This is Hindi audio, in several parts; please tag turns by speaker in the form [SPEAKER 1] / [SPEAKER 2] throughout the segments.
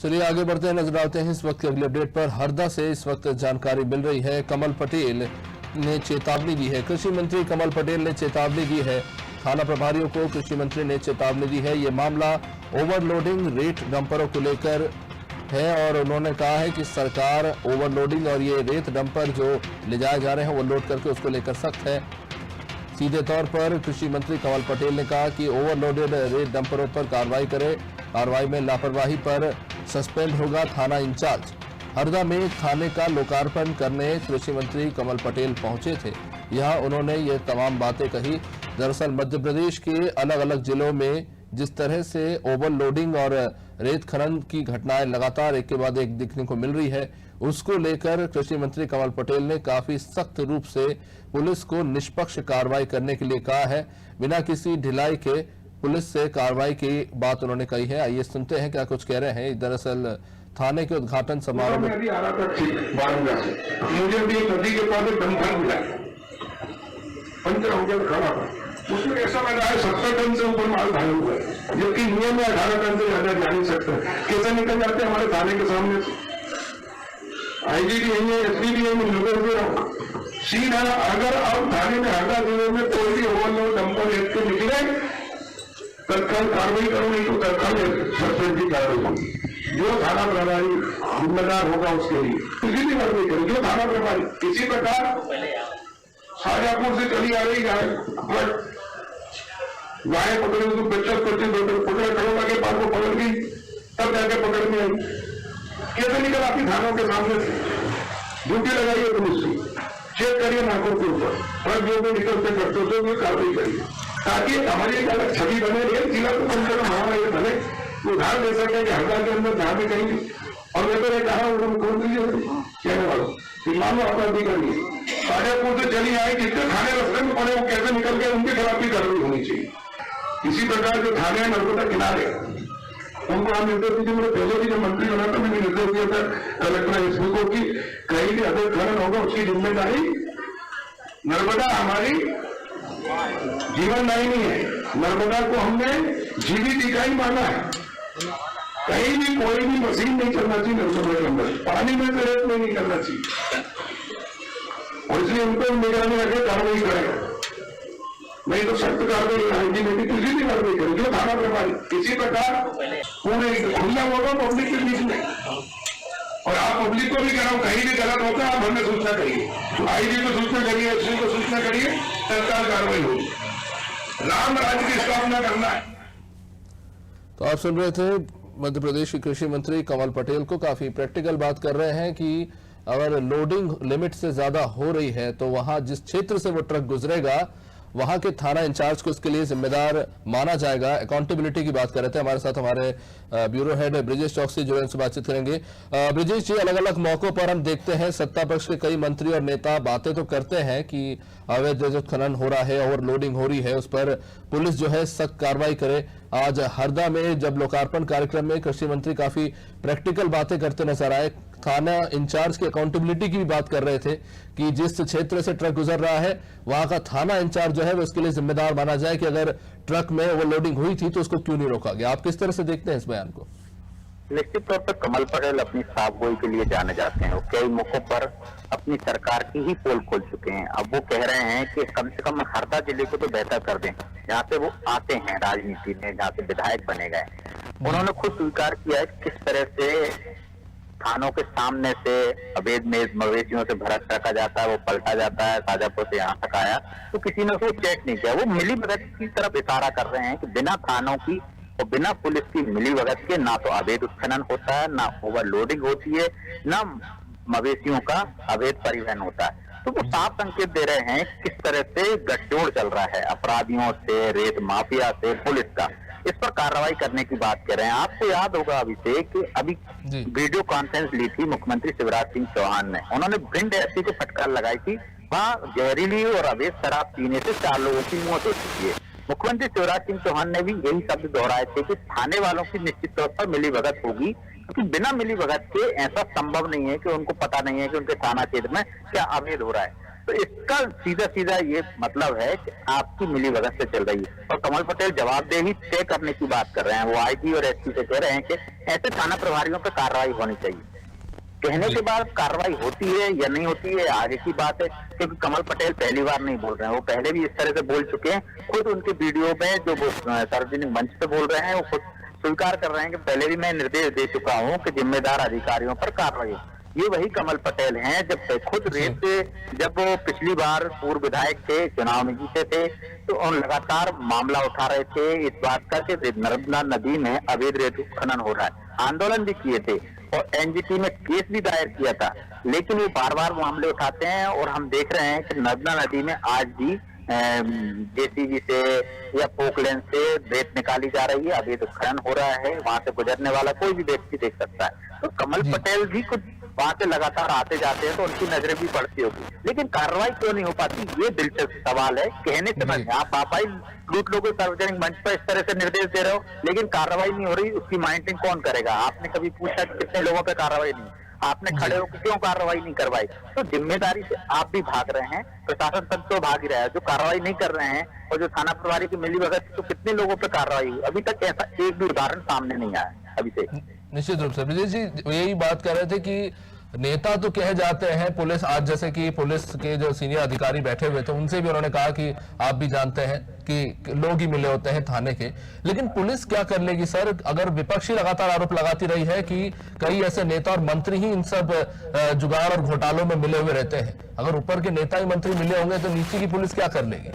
[SPEAKER 1] चलिए आगे बढ़ते हैं, नजर डालते हैं इस वक्त की अगली अपडेट पर। हरदा से इस वक्त जानकारी मिल रही है, कमल पटेल ने चेतावनी दी है। कृषि मंत्री कमल पटेल ने चेतावनी दी है, थाना प्रभारियों को कृषि मंत्री ने चेतावनी दी है। ये मामला ओवरलोडिंग रेत डंपरों को लेकर है और उन्होंने कहा है कि सरकार ओवरलोडिंग और ये रेत डंपर जो ले जाए जा रहे हैं वो लोड करके उसको लेकर सख्त है। सीधे तौर पर कृषि मंत्री कमल पटेल ने कहा कि ओवरलोडेड रेत डंपरों पर कार्रवाई करे, कार्रवाई में लापरवाही पर सस्पेंड होगा थाना इंचार्ज। हरदा में थाने का लोकार्पण करने कृषि मंत्री कमल पटेल पहुंचे थे। यहां उन्होंने ये तमाम बातें कही। दरअसल मध्य प्रदेश के अलग अलग जिलों में जिस तरह से ओवरलोडिंग और रेत खनन की घटनाएं लगातार एक के बाद एक दिखने को मिल रही है, उसको लेकर कृषि मंत्री कमल पटेल ने काफी सख्त रूप से पुलिस को निष्पक्ष कार्रवाई करने के लिए कहा है। बिना किसी ढिलाई के पुलिस से कार्रवाई की बात उन्होंने कही है। आइए सुनते हैं क्या कुछ कह रहे हैं। दरअसल थाने के उद्घाटन समारोह में
[SPEAKER 2] अभी आ रहा था मुझे भी नदी के पास डंपर मिला, पंचर हो गया, खड़ा था। उसमें ऐसा लगा है 70 टन से ऊपर माल घायल हुआ है, जबकि नियम में 18 टन से ज्यादा जा नहीं सकता। कैसे निकल जाते हमारे थाने के सामने से? आईजी भी यही है, एसपी भी यही, लोगों से सीधा अगर अब थाने में हरदा जिले में कोई भी ओवरलोड डंपर लेट के निकले तत्काल कार्रवाई करो, नहीं तो तत्काल सस्पेंड की कार्रवाई होगी। जो थाना प्रभारी जिम्मेदार होगा उसके लिए किसी भी कार्रवाई करें। जो थाना प्रभारी इसी प्रकार शाजापुर से चली आ रही गाय पकड़े तो 25-25 पकड़े करोगा के पास वो पकड़ गई, तब जाके पकड़ में आई। कैसे निकल आपकी थानों के सामने से? ड्यूटी लगाइए पुलिस की, चेक करिए नाकों के ऊपर, और जो भी निकलते करते तो कार्रवाई करिए, ताकि हमारी एक अलग छवि बने रही। जिला को कम से कम हमारा ये बने उदाहरण दे सके कि हरदा के अंदर जहां भी कहीं। और मैं तो कहा मुख्यमंत्री जी कहने वालों कि मानो अपराधी करिए, शाजापुर से चली आई, जितने थाने रास्ते में पड़े वो कैसे निकल गए, उनके खिलाफ भी कार्रवाई होनी चाहिए। इसी प्रकार जो थाने नर्मदा किनारे उनको हम निर्देश दीजिए। मैंने पहले भी जब मंत्री बना था मैंने निर्देश दिया था कलेक्टर एसपी को कि कहीं भी अवैध खनन होगा उसकी जिम्मेदारी नर्मदा हमारी जीवनदायिनी है। नर्मदा को हमने जीवित इकाई माना है। कहीं भी कोई भी मशीन नहीं चलना चाहिए नर्मदा के अंदर, पानी में से रेत में नहीं करना चाहिए, और इसलिए उनको निगरानी रखे, कार्रवाई करेगा, नहीं तो सख्त कार्रवाई आएगी, नहीं तो किसी भी कार्रवाई करेगी। जो थाना प्रभारी इसी प्रकार पूरे खुला होगा पब्लिक के बीच में। और आप पब्लिक को भी कह रहा हूं, कहीं भी गलत होता है आप हमें सूचना करिए, आईजी को सूचना करिए, एसपी को सूचना करिए, तत्काल कार्रवाई होगी। राम राज्य की स्थापना करना है।
[SPEAKER 1] तो आप सुन रहे थे मध्य प्रदेश के कृषि मंत्री कमल पटेल को, काफी प्रैक्टिकल बात कर रहे हैं कि अगर लोडिंग लिमिट से ज्यादा हो रही है तो वहां जिस क्षेत्र से वो ट्रक गुजरेगा वहां के थाना इंचार्ज को इसके लिए जिम्मेदार माना जाएगा। अकाउंटेबिलिटी की बात कर रहे थे। हमारे साथ हमारे ब्यूरो हेड ब्रिजेश चौकसी जुड़े, उनसे बातचीत करेंगे। ब्रिजेश जी, अलग अलग मौकों पर हम देखते हैं सत्ता पक्ष के कई मंत्री और नेता बातें तो करते हैं कि अवैध रेत खनन हो रहा है, ओवरलोडिंग हो रही है, उस पर पुलिस जो है सख्त कार्रवाई करे। आज हरदा में जब लोकार्पण कार्यक्रम में कृषि मंत्री काफी प्रैक्टिकल बातें करते नजर आए, थाना इंचार्ज की अकाउंटेबिलिटी की भी बात कर रहे थे कि जिस क्षेत्र से ट्रक गुजर रहा है वहां का थाना इंचार्ज जो है वो इसके लिए जिम्मेदार माना जाए कि अगर ट्रक में ओवरलोडिंग हुई थी तो उसको क्यों नहीं रोका गया। आप किस तरह से देखते हैं इस बयान को?
[SPEAKER 3] निश्चित तौर पर कमल पटेल अपनी साफ गोई के लिए जाने जाते हैं। वो कई मौकों पर अपनी सरकार की ही पोल खोल चुके हैं। अब वो कह रहे हैं कि कम से कम हरदा जिले को तो बेहतर कर दें, जहाँ से वो आते हैं राजनीति में, जहाँ से विधायक बने गए। उन्होंने खुद स्वीकार किया है किस तरह से थानों के सामने से अवैध मवेशियों से भरा रखा जाता है, वो पलटा जाता है, शाजापुर से यहाँ तक आया तो किसी ने उसको चेक नहीं किया। वो मिलीभगत की तरफ इशारा कर रहे हैं कि बिना थानों की और बिना पुलिस की मिलीभगत के ना तो अवैध उत्खनन होता है, ना ओवरलोडिंग होती है, ना मवेशियों का अवैध परिवहन होता है। तो वो साफ संकेत दे रहे हैं किस तरह से गठजोड़ चल रहा है अपराधियों से, रेत माफिया से, पुलिस का। इस पर कार्रवाई करने की बात कर रहे हैं। आपको याद होगा अभिषेक कि अभी वीडियो कॉन्फ्रेंस ली थी मुख्यमंत्री शिवराज सिंह चौहान ने, उन्होंने भिंड एसपी को फटकार लगाई थी, वहां जहरीली और अवैध शराब पीने से 4 लोगों की मौत हो चुकी है। मुख्यमंत्री शिवराज सिंह चौहान ने भी यही शब्द दोहराए थे कि थाने वालों की निश्चित तौर पर मिलीभगत होगी, क्योंकि बिना मिलीभगत के ऐसा संभव नहीं है कि उनको पता नहीं है कि उनके थाना क्षेत्र में क्या अवैध हो रहा है। तो इसका सीधा सीधा ये मतलब है कि आपकी मिलीभगत से चल रही है। और कमल पटेल जवाबदेही तय करने की बात कर रहे हैं। वो आईजी और एसपी से कह रहे हैं कि ऐसे थाना प्रभारियों पर कार्रवाई होनी चाहिए। कहने के बाद कार्रवाई होती है या नहीं होती है आगे की बात है, क्योंकि कमल पटेल पहली बार नहीं बोल रहे हैं, वो पहले भी इस तरह से बोल चुके हैं। खुद उनके वीडियो में जो वो सार्वजनिक मंच पे बोल रहे हैं, वो खुद स्वीकार कर रहे हैं कि पहले भी मैं निर्देश दे चुका हूं कि जिम्मेदार अधिकारियों पर कार्रवाई हो। ये वही कमल पटेल हैं जब खुद रेत जब वो पिछली बार पूर्व विधायक थे, चुनाव में जीते थे, तो उन लगातार मामला उठा रहे थे इस बात का कि नर्मदा नदी में अवैध रेत खनन हो रहा है। आंदोलन भी किए थे और एनजीटी में केस भी दायर किया था, लेकिन वो बार बार मामले उठाते हैं। और हम देख रहे हैं कि नर्मदा नदी में आज भी जेसीबी से या पोकलेन से रेत निकाली जा रही है, अभी तो खनन हो रहा है। वहां से गुजरने वाला कोई भी व्यक्ति देख सकता है। तो कमल पटेल भी कुछ वहां से लगातार आते जाते हैं तो उनकी नजरें भी पड़ती होगी, लेकिन कार्रवाई क्यों नहीं हो पाती, ये दिलचस्प सवाल है। कहने से नहीं, आप पापाई लूट लोगों सार्वजनिक मंच पर इस तरह से निर्देश दे रहे हो, लेकिन कार्रवाई नहीं हो रही, उसकी मॉनिटरिंग कौन करेगा? आपने कभी पूछा कितने लोगों पर कार्रवाई नहीं? आपने खड़े होकर क्यों कार्रवाई नहीं करवाई? तो जिम्मेदारी से आप भी भाग रहे हैं, प्रशासन तक तो भाग ही रहा है। जो कार्रवाई नहीं कर रहे हैं और जो थाना प्रभारी की मिलीभगत, तो कितने लोगों पर कार्रवाई हुई? अभी तक ऐसा एक भी उदाहरण सामने नहीं आया अभी से।
[SPEAKER 1] निश्चित रूप से ब्रिजेश जी यही बात कर रहे थे कि नेता तो कहे जाते हैं, पुलिस आज जैसे कि पुलिस के जो सीनियर अधिकारी बैठे हुए थे उनसे भी उन्होंने कहा कि आप भी जानते हैं कि लोग ही मिले होते हैं थाने के, लेकिन पुलिस क्या कर लेगी सर? अगर विपक्षी लगातार आरोप लगाती रही है कि कई ऐसे नेता और मंत्री ही इन सब जुगाड़ और घोटालों में मिले हुए रहते हैं, अगर ऊपर के नेता ही मंत्री मिले होंगे तो नीचे की पुलिस क्या कर लेगी?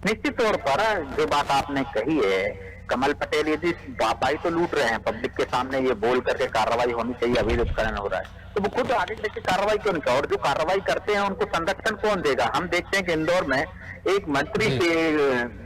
[SPEAKER 3] निश्चित तौर पर जो बात आपने कही है, कमल पटेल यदि बापाई तो लूट रहे हैं, पब्लिक के सामने ये बोल करके कार्रवाई होनी चाहिए, अवैध उत्खनन हो रहा है, तो वो खुद आगे लेके कार्रवाई क्यों नहीं? और जो कार्रवाई करते हैं उनको संरक्षण कौन देगा? हम देखते हैं कि इंदौर में एक मंत्री के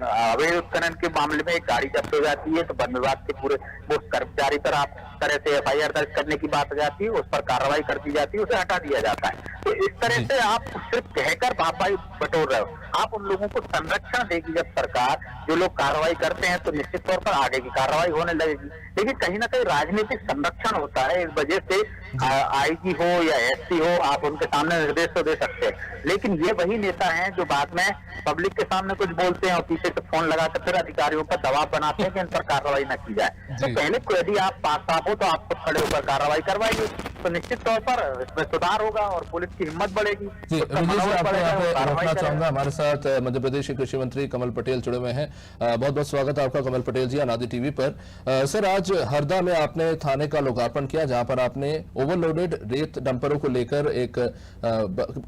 [SPEAKER 3] अवैध उत्खनन के मामले में एक गाड़ी जब्त हो जाती है, तो वन विभाग के पूरे वो कर्मचारी पर आप तरह से एफआईआर दर्ज करने की बात आ जाती है, उस पर कार्रवाई कर दी जाती है, उसे हटा दिया जाता है। तो इस तरह से आप सिर्फ कहकर बापाई बटोर रहे हो। आप उन लोगों को संरक्षण देगी जब सरकार, जो लोग कार्रवाई करते हैं, तो निश्चित तौर पर आगे की कार्रवाई होने लगेगी। लेकिन कहीं ना कहीं राजनीतिक संरक्षण होता है, इस वजह से आईजी हो या एसपी हो, आप उनके सामने निर्देश तो दे सकते हैं, लेकिन ये वही नेता हैं जो बाद में पब्लिक के सामने कुछ बोलते हैं और पीछे से फोन लगाकर फिर अधिकारियों पर दबाव बनाते हैं कि इन पर कार्रवाई न की जाए। तो पहले यदि आप पास साफ हो तो आप खुद खड़े होकर कार्रवाई करवाइए, तो निश्चित तौर पर इसमें सुधार होगा और पुलिस की हिम्मत बढ़ेगी।
[SPEAKER 1] जी, रोकना चाहूंगा, हमारे साथ मध्य प्रदेश के कृषि मंत्री कमल पटेल जुड़े हुए हैं। बहुत बहुत स्वागत है आपका कमल पटेल जी अनादि टीवी पर। सर, आज हरदा में आपने थाने का लोकार्पण किया, जहां पर आपने ओवरलोडेड रेत डंपरों को लेकर एक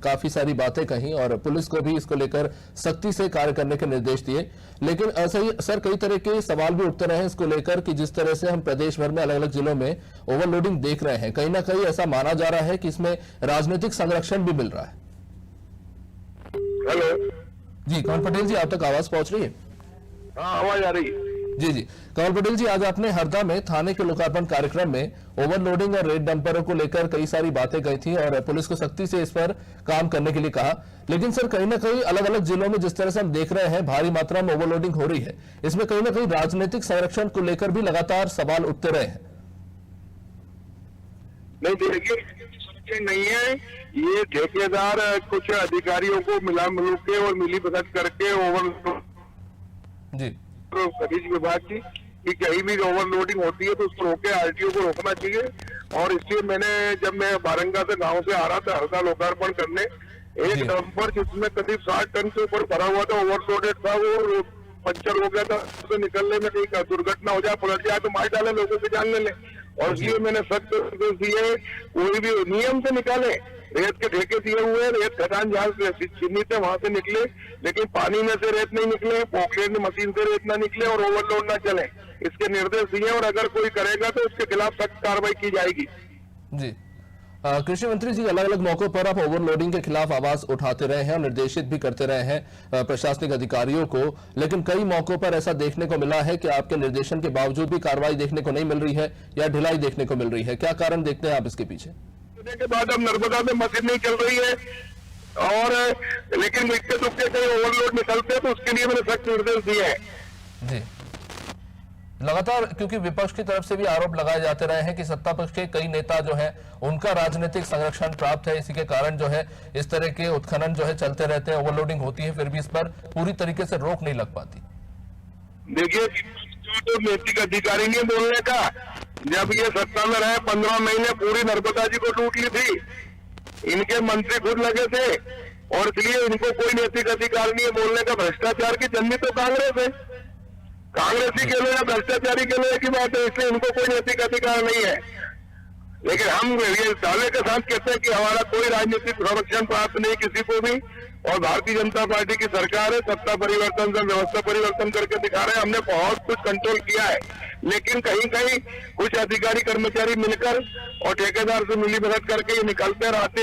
[SPEAKER 1] काफी सारी बातें कही और पुलिस को भी इसको लेकर सख्ती से कार्य करने के निर्देश दिए। लेकिन सर, कई तरह के सवाल भी उठते रहे इसको लेकर कि जिस तरह से हम प्रदेश भर में अलग अलग जिलों में ओवरलोडिंग देख रहे हैं, कहीं ना कहीं ऐसा माना जा रहा है कि इसमें राजनीतिक संरक्षण भी मिल रहा है।
[SPEAKER 2] हेलो
[SPEAKER 1] जी कमल पटेल जी, आप तक आवाज पहुंच रही है?
[SPEAKER 2] हाँ, आवाज आ रही है।
[SPEAKER 1] जी जी कमल पटेल जी, आज आपने हरदा में थाने के लोकार्पण कार्यक्रम में ओवरलोडिंग और रेत डंपरों को लेकर कई सारी बातें कही थी और पुलिस को सख्ती से इस पर काम करने के लिए कहा। लेकिन सर, कहीं ना कहीं अलग अलग जिलों में जिस तरह से हम देख रहे हैं भारी मात्रा में ओवरलोडिंग हो रही है, इसमें कहीं ना कहीं राजनीतिक संरक्षण को लेकर भी लगातार सवाल उठते रहे हैं।
[SPEAKER 2] नहीं, देखिए नहीं है, ये ठेकेदार कुछ अधिकारियों को मिला मिलू के और मिली भगत करके ओवर
[SPEAKER 1] जी
[SPEAKER 2] खनिज विभाग की कि कहीं भी ओवरलोडिंग होती है तो उसको रोके, आरटीओ को रोकना चाहिए। और इसलिए मैंने, जब मैं बारंगा से गांव से आ रहा था हरदा लोकार्पण करने, एक डंपर जिसमें करीब 60 टन से ऊपर भरा हुआ था, ओवरलोडेड था, वो पंचर हो गया था, तो निकलने में कहीं दुर्घटना हो जाए, पलट जाए तो मार डाले, लोगों की जान ले ले। और इसलिए मैंने सख्त निर्देश दिए, कोई भी नियम से निकाले। रेत के ठेके दिए हुए, रेत खदान जहां से चिन्हित है वहां से निकले, लेकिन पानी में से रेत नहीं निकले, पोखलेन मशीन से रेत ना निकले और ओवरलोड ना चले, इसके निर्देश दिए। और अगर कोई करेगा तो उसके खिलाफ सख्त कार्रवाई की जाएगी।
[SPEAKER 1] जी कृषि मंत्री जी, अलग अलग मौकों पर आप ओवरलोडिंग के खिलाफ आवाज उठाते रहे हैं और निर्देशित भी करते रहे हैं प्रशासनिक अधिकारियों को, लेकिन कई मौकों पर ऐसा देखने को मिला है कि आपके निर्देशन के बावजूद भी कार्रवाई देखने को नहीं मिल रही है या ढिलाई देखने को मिल रही है। क्या कारण देखते हैं आप इसके पीछे?
[SPEAKER 2] के बाद अब नर्मदा में मशीन नहीं चल रही है और लेकिन इक्के दुक्के कहीं ओवरलोड निकलते हैं, तो उसके लिए मैंने सख्त निर्देश दिए हैं।
[SPEAKER 1] जी लगातार क्योंकि विपक्ष की तरफ से भी आरोप लगाए जाते रहे हैं कि सत्ता पक्ष के कई नेता जो हैं उनका राजनीतिक संरक्षण प्राप्त है, इसी के कारण जो है इस तरह के उत्खनन जो है चलते रहते हैं, ओवरलोडिंग होती है, फिर भी इस पर पूरी तरीके से रोक नहीं लग पाती।
[SPEAKER 2] देखिए, तो नैतिक अधिकारी नहीं बोलने का। जब ये सत्ता में रहे 15 महीने पूरी नर्मदा जी को लूट ली थी, इनके मंत्री खुद लगे थे और इसलिए इनको कोई नैतिक अधिकार नहीं है बोलने का। भ्रष्टाचार की जन्मी तो कांग्रेस है, कांग्रेसी के लिए या भ्रष्टाचारी के लिए की बात है, इसलिए इनको कोई नैतिक अधिकार नहीं है। लेकिन हम ये दावे के साथ कहते हैं कि हमारा कोई राजनीतिक संरक्षण प्राप्त नहीं किसी को भी, और भारतीय जनता पार्टी की सरकार है, सत्ता परिवर्तन से व्यवस्था परिवर्तन करके दिखा रहे हैं। हमने बहुत कुछ कंट्रोल किया है, लेकिन कहीं कहीं कुछ अधिकारी कर्मचारी मिलकर और ठेकेदार से मिलीभगत करके ये निकलते रात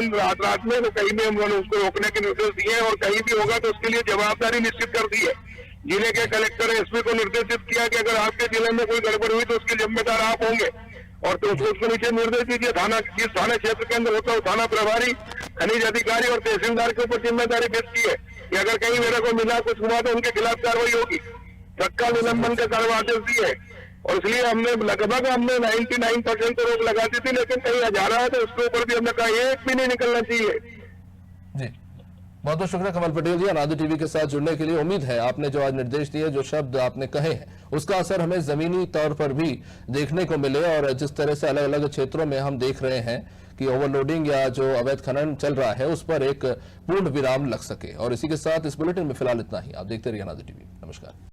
[SPEAKER 2] में, तो कहीं भी उन्होंने उसको रोकने के निर्देश दिए और कहीं भी होगा तो उसके लिए जवाबदारी निश्चित कर दी है। जिले के कलेक्टर एसपी को निर्देशित किया कि अगर आपके जिले में कोई गड़बड़ हुई तो उसके जिम्मेदार आप होंगे, और तो उसको नीचे निर्देश दीजिए। थाना जिस थाना क्षेत्र के अंदर होता है थाना प्रभारी, खनिज अधिकारी और तहसीलदार के ऊपर जिम्मेदारी भेज की है कि अगर कहीं मेरे को मिला कुछ हुआ तो उनके खिलाफ कार्रवाई होगी। तत्काल निलंबन के कार्य आदेश दिए, और इसलिए हमने लगभग 99% तो रोक लगा दी थी, लेकिन कहीं जा रहा है तो उसके ऊपर भी हमने कहा एक भी नहीं निकलना चाहिए।
[SPEAKER 1] जी, बहुत बहुत शुक्रिया कमल पटेल जी अनादि टीवी के साथ जुड़ने के लिए। उम्मीद है आपने जो आज निर्देश दिए, जो शब्द आपने कहे हैं, उसका असर हमें जमीनी तौर पर भी देखने को मिले, और जिस तरह से अलग अलग क्षेत्रों में हम देख रहे हैं कि ओवरलोडिंग या जो अवैध खनन चल रहा है उस पर एक पूर्ण विराम लग सके। और इसी के साथ इस बुलेटिन में फिलहाल इतना ही। आप देखते रहिए अनादि टीवी। नमस्कार।